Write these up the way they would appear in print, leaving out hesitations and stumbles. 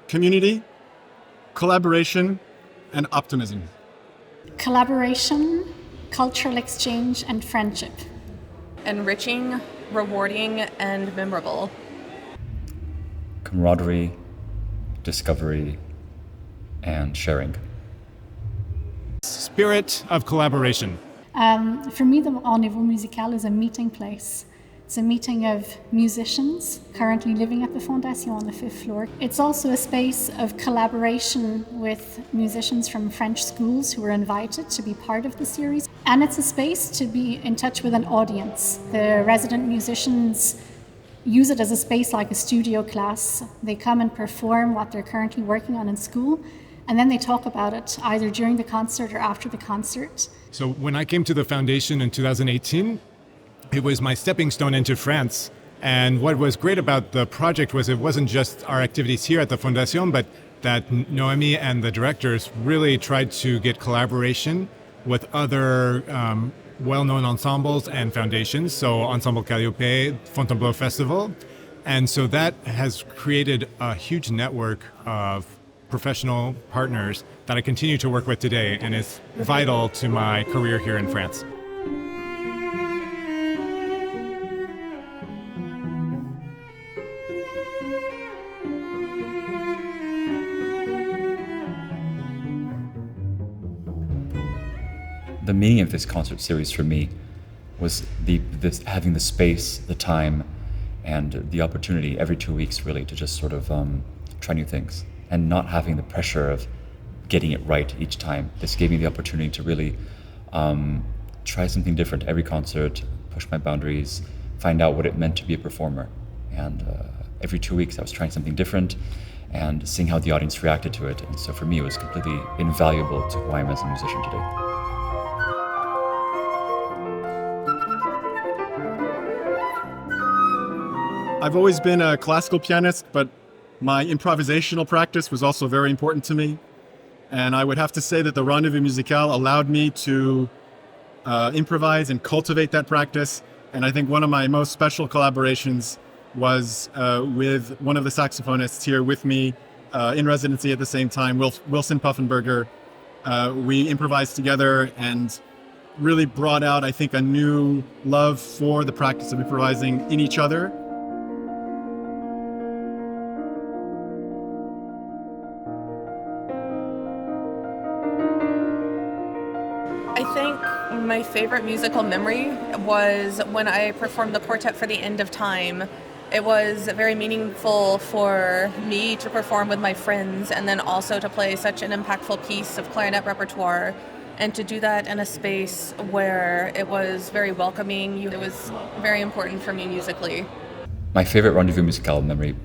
community, collaboration, and optimism. Collaboration, cultural exchange, and friendship. Enriching, rewarding, and memorable. Camaraderie, discovery, and sharing. Spirit of collaboration. For me, the Rendez-vous Musical is a meeting place. It's a meeting of musicians currently living at the Fondation on the 5th floor. It's also a space of collaboration with musicians from French schools who were invited to be part of the series. And it's a space to be in touch with an audience. The resident musicians use it as a space like a studio class. They come and perform what they're currently working on in school, and then they talk about it either during the concert or after the concert. So when I came to the Foundation in 2018, it was my stepping stone into France. And what was great about the project was it wasn't just our activities here at the Fondation, but that Noëmi and the directors really tried to get collaboration with other well-known ensembles and foundations. So Ensemble Calliope, Fontainebleau Festival. And so that has created a huge network of professional partners that I continue to work with today and is vital to my career here in France. The meaning of this concert series for me was having the space, the time, and the opportunity every 2 weeks really to just sort of try new things and not having the pressure of getting it right each time. This gave me the opportunity to really try something different every concert, push my boundaries, find out what it meant to be a performer. And every 2 weeks I was trying something different and seeing how the audience reacted to it. And so for me it was completely invaluable to who I am as a musician today. I've always been a classical pianist, but my improvisational practice was also very important to me. And I would have to say that the Rendez-vous Musical allowed me to improvise and cultivate that practice. And I think one of my most special collaborations was with one of the saxophonists here with me in residency at the same time, Wilson Puffenberger. We improvised together and really brought out, I think, a new love for the practice of improvising in each other. I think my favorite musical memory was when I performed the quartet for the End of Time. It was very meaningful for me to perform with my friends and then also to play such an impactful piece of clarinet repertoire and to do that in a space where it was very welcoming. It was very important for me musically. My favorite Rendezvous Musical memory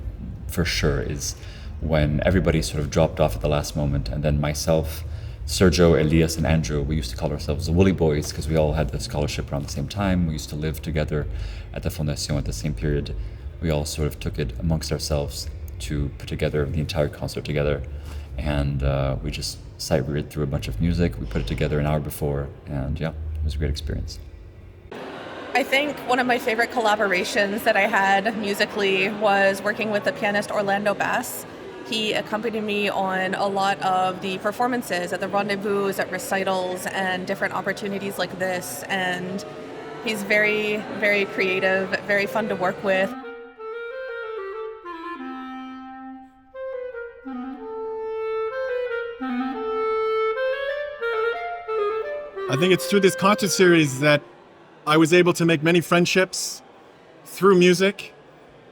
for sure is when everybody sort of dropped off at the last moment and then myself, Sergio, Elias, and Andrew, we used to call ourselves the Woolley Boys because we all had the scholarship around the same time. We used to live together at the Fondation at the same period. We all sort of took it amongst ourselves to put together the entire concert together. And we just sight read through a bunch of music. We put it together an hour before, and yeah, it was a great experience. I think one of my favorite collaborations that I had musically was working with the pianist Orlando Bass. He accompanied me on a lot of the performances at the rendezvous, at recitals, and different opportunities like this. And he's very, very creative, very fun to work with. I think it's through this concert series that I was able to make many friendships through music,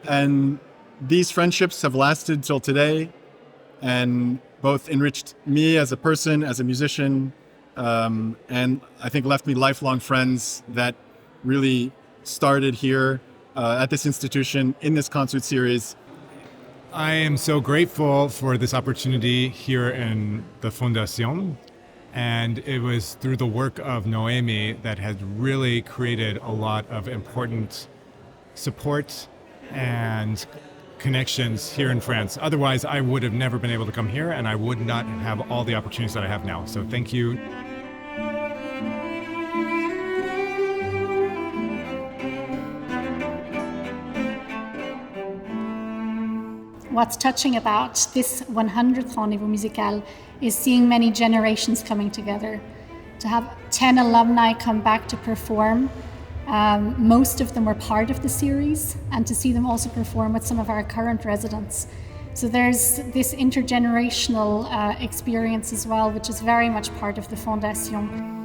and these friendships have lasted till today and both enriched me as a person, as a musician, and I think left me lifelong friends that really started here at this institution in this concert series. I am so grateful for this opportunity here in the Fondation. And it was through the work of Noëmi that has really created a lot of important support and connections here in France. Otherwise, I would have never been able to come here and I would not have all the opportunities that I have now. So thank you. what's touching about this 100th Rendez-vous Musical is seeing many generations coming together. To have 10 alumni come back to perform, most of them were part of the series, and to see them also perform with some of our current residents. So there's this intergenerational experience as well, which is very much part of the Fondation.